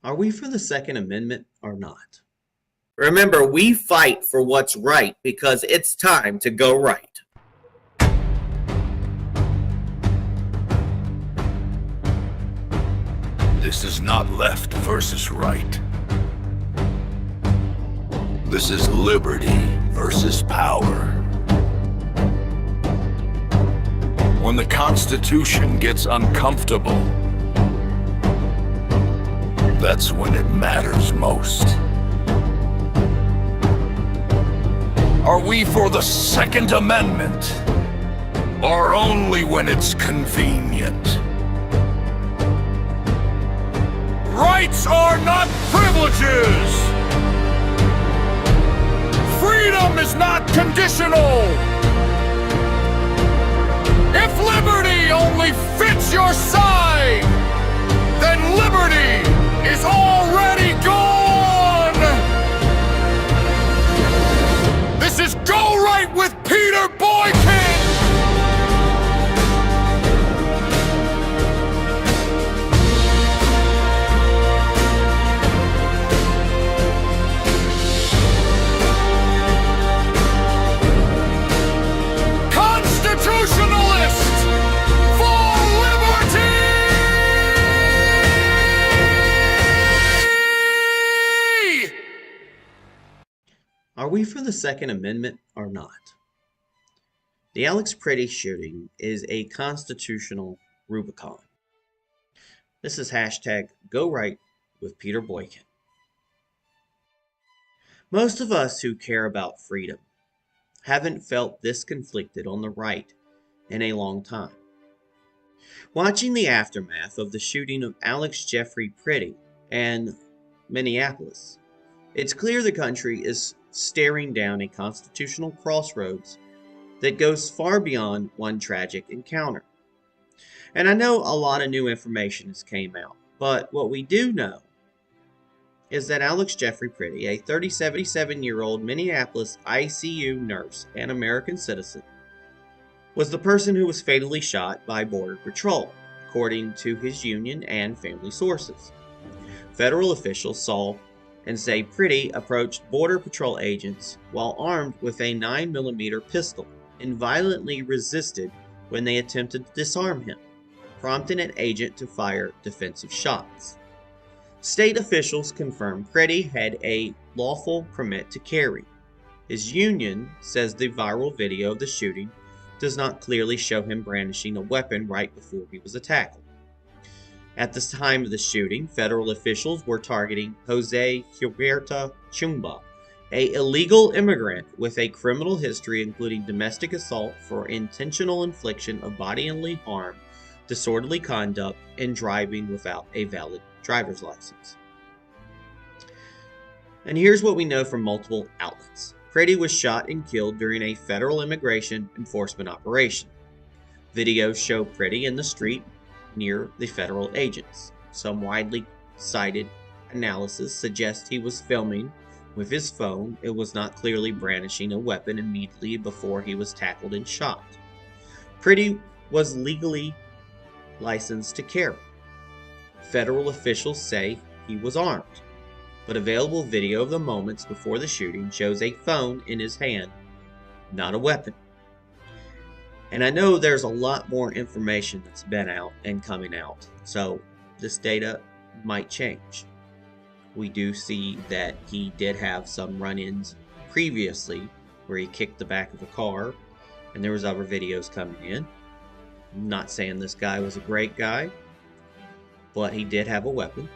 Are we for the Second Amendment or not? Remember, we fight for what's right because it's time to go right. This is not left versus right. This is liberty versus power. When the Constitution gets uncomfortable, that's when it matters most. Are we for the Second Amendment, or only when it's convenient? Rights are not privileges! Freedom is not conditional! If liberty only fits your side, then liberty is already gone! This is Go Right with Peter Boykin! Constitutionalist for liberty! Are we for the Second Amendment or not? The Alex Pretti shooting is a constitutional Rubicon. This is hashtag Go Right with Peter Boykin. Most of us who care about freedom haven't felt this conflicted on the right in a long time. Watching the aftermath of the shooting of Alex Jeffrey Pretti in Minneapolis, it's clear the country is staring down a constitutional crossroads that goes far beyond one tragic encounter. And I know a lot of new information has came out, but what we do know is that Alex Jeffrey Pretti, a 37-year-old Minneapolis ICU nurse and American citizen, was the person who was fatally shot by Border Patrol, according to his union and family sources. Federal officials saw and say Pretti approached Border Patrol agents while armed with a 9mm pistol and violently resisted when they attempted to disarm him, prompting an agent to fire defensive shots. State officials confirmed Pretti had a lawful permit to carry. His union says the viral video of the shooting does not clearly show him brandishing a weapon right before he was attacked. At the time of the shooting, federal officials were targeting Jose Gilberto Chumba, an illegal immigrant with a criminal history including domestic assault for intentional infliction of bodily harm, disorderly conduct, and driving without a valid driver's license. And here's what we know from multiple outlets. Pretti was shot and killed during a federal immigration enforcement operation. Videos show Pretti in the street near the federal agents. Some widely cited analysis suggests he was filming with his phone. It was not clearly brandishing a weapon immediately before he was tackled and shot. Pretti was legally licensed to carry. Federal officials say he was armed, but available video of the moments before the shooting shows a phone in his hand, not a weapon. And I know there's a lot more information that's been out and coming out, so this data might change. We do see that he did have some run-ins previously where he kicked the back of a car, and there was other videos coming in. I'm not saying this guy was a great guy, but he did have a weapon.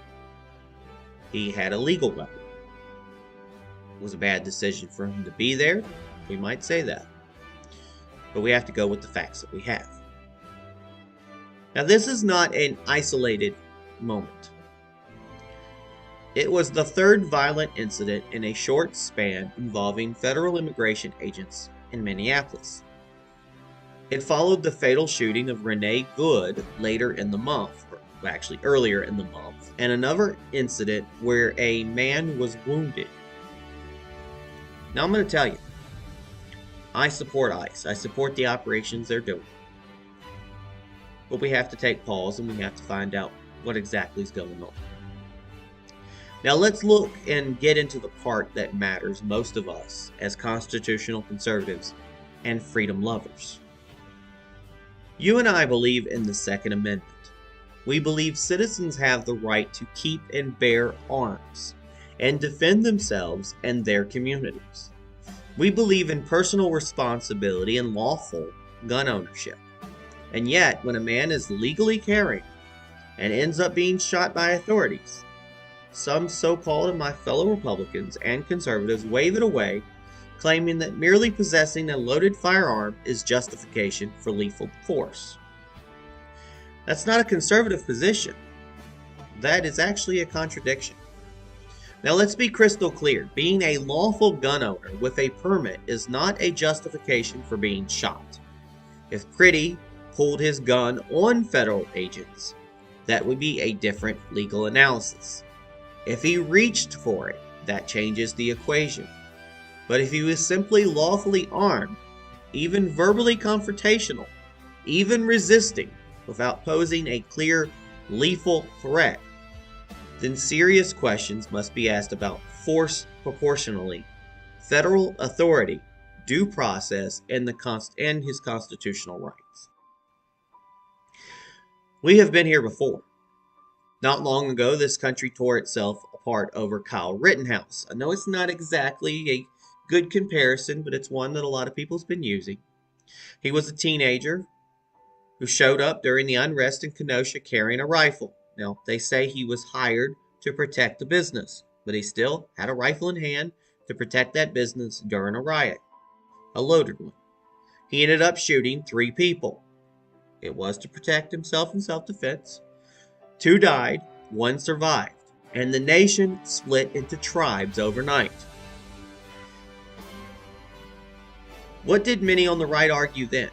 He had a legal weapon. It was a bad decision for him to be there. We might say that. But we have to go with the facts that we have. Now, this is not an isolated moment. It was the third violent incident in a short span involving federal immigration agents in Minneapolis. It followed the fatal shooting of Renee Good later in the month, or actually earlier in the month, and another incident where a man was wounded. Now I'm going to tell you, I support ICE. I support the operations they're doing. But we have to take pause and we have to find out what exactly is going on. Now let's look and get into the part that matters most of us as constitutional conservatives and freedom lovers. You and I believe in the Second Amendment. We believe citizens have the right to keep and bear arms and defend themselves and their communities. We believe in personal responsibility and lawful gun ownership. And yet, when a man is legally carrying and ends up being shot by authorities, some so-called of my fellow Republicans and conservatives wave it away, claiming that merely possessing a loaded firearm is justification for lethal force. That's not a conservative position. That is actually a contradiction. Now let's be crystal clear. Being a lawful gun owner with a permit is not a justification for being shot. If Pretti pulled his gun on federal agents, that would be a different legal analysis. If he reached for it, that changes the equation. But if he was simply lawfully armed, even verbally confrontational, even resisting without posing a clear lethal threat, then serious questions must be asked about force proportionally, federal authority, due process, and his constitutional rights. We have been here before. Not long ago, this country tore itself apart over Kyle Rittenhouse. I know it's not exactly a good comparison, but it's one that a lot of people have been using. He was a teenager who showed up during the unrest in Kenosha carrying a rifle. Now, they say he was hired to protect the business, but he still had a rifle in hand to protect that business during a riot, a loaded one. He ended up shooting 3 people. It was to protect himself in self-defense. 2 died, 1 survived, and the nation split into tribes overnight. What did many on the right argue then?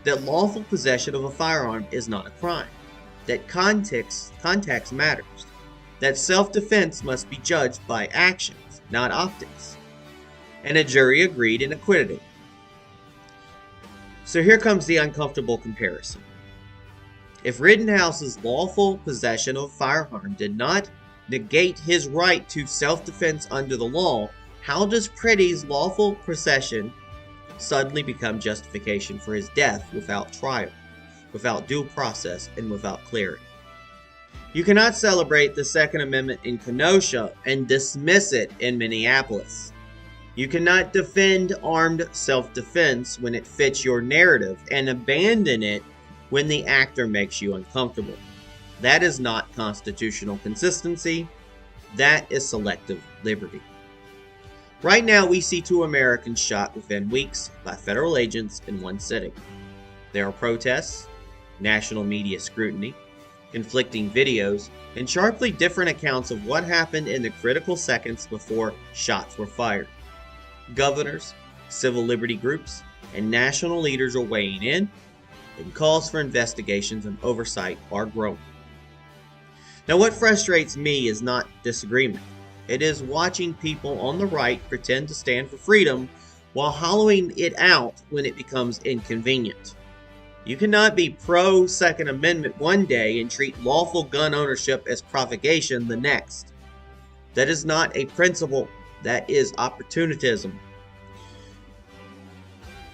That lawful possession of a firearm is not a crime, that context matters, that self-defense must be judged by actions, not optics. And a jury agreed and acquitted him. So here comes the uncomfortable comparison. If Rittenhouse's lawful possession of a firearm did not negate his right to self-defense under the law, how does Pretti's lawful possession suddenly become justification for his death without trial, without due process, and without clarity? You cannot celebrate the Second Amendment in Kenosha and dismiss it in Minneapolis. You cannot defend armed self-defense when it fits your narrative and abandon it when the actor makes you uncomfortable. That is not constitutional consistency. That is selective liberty. Right now, we see 2 Americans shot within weeks by federal agents in one sitting. There are protests, national media scrutiny, conflicting videos, and sharply different accounts of what happened in the critical seconds before shots were fired. Governors, civil liberty groups, and national leaders are weighing in, and calls for investigations and oversight are growing. Now, what frustrates me is not disagreement. It is watching people on the right pretend to stand for freedom while hollowing it out when it becomes inconvenient. You cannot be pro-Second Amendment one day and treat lawful gun ownership as provocation the next. That is not a principle. That is opportunism.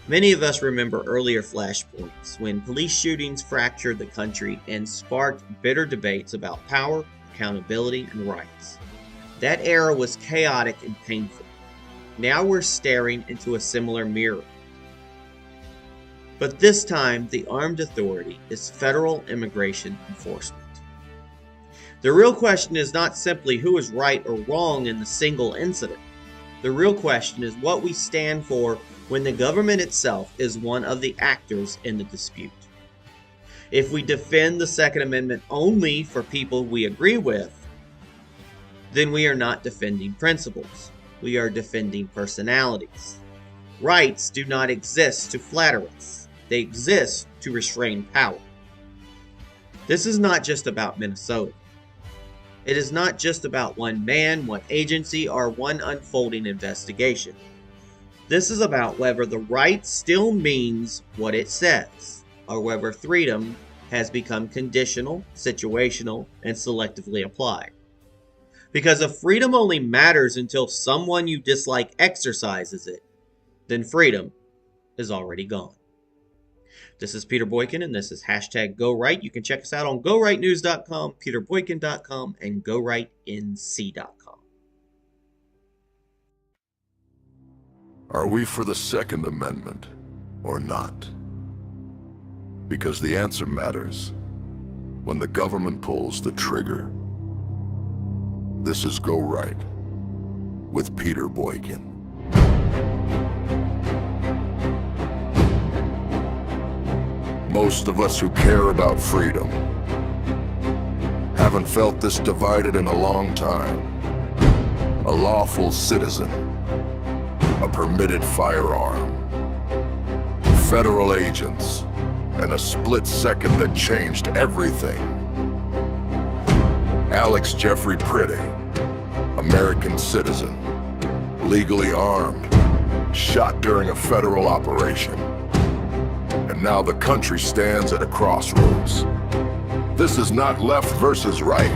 Many of us remember earlier flashpoints when police shootings fractured the country and sparked bitter debates about power, accountability, and rights. That era was chaotic and painful. Now we're staring into a similar mirror. But this time, the armed authority is federal immigration enforcement. The real question is not simply who is right or wrong in the single incident. The real question is what we stand for when the government itself is one of the actors in the dispute. If we defend the Second Amendment only for people we agree with, then we are not defending principles. We are defending personalities. Rights do not exist to flatter us. They exist to restrain power. This is not just about Minnesota. It is not just about one man, one agency, or one unfolding investigation. This is about whether the right still means what it says, or whether freedom has become conditional, situational, and selectively applied. Because if freedom only matters until someone you dislike exercises it, then freedom is already gone. This is Peter Boykin, and this is #GoRight. You can check us out on GoRightNews.com, PeterBoykin.com, and GoRightNC.com. Are we for the Second Amendment or not? Because the answer matters when the government pulls the trigger. This is Go Right with Peter Boykin. Most of us who care about freedom haven't felt this divided in a long time. A lawful citizen, a permitted firearm, federal agents, and a split second that changed everything. Alex Jeffrey Pretti, American citizen, legally armed, shot during a federal operation. And now the country stands at a crossroads. This is not left versus right.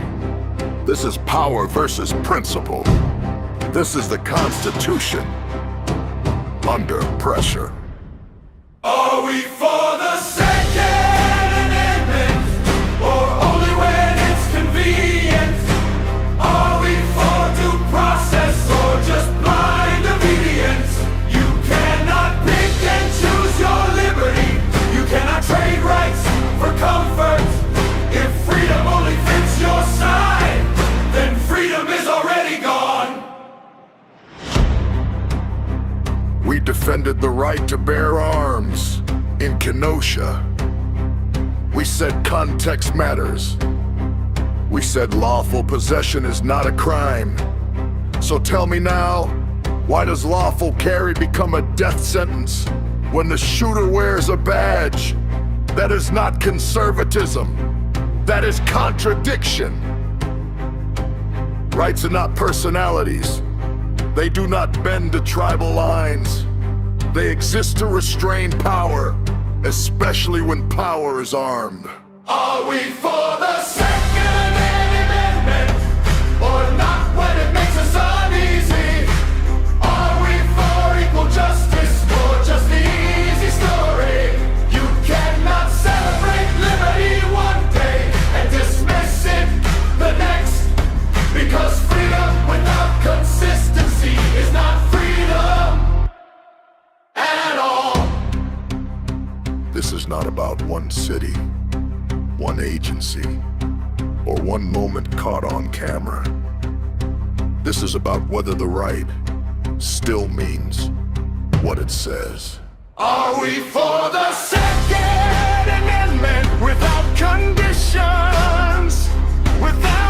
This is power versus principle. This is the Constitution under pressure. Are we for the Second Amendment, or only when it's convenient? Are we for due process, or just blind obedience? You cannot pick and choose your liberty. You cannot trade rights for comfort. If freedom only fits your side, then freedom is already gone. We defended the right to bear arms in Kenosha. We said context matters. We said lawful possession is not a crime. So tell me now, why does lawful carry become a death sentence when the shooter wears a badge? That is not conservatism. That is contradiction. Rights are not personalities. They do not bend to tribal lines. They exist to restrain power, especially when power is armed. Are we for the Second Amendment, or not when it makes us uneasy? Are we for equal justice, or just the easy story? You cannot celebrate liberty one day and dismiss it the next, because freedom without consistency is not freedom at all. This is not about one city, one agency, or one moment caught on camera. This is about whether the right still means what it says. Are we for the Second Amendment without conditions? Without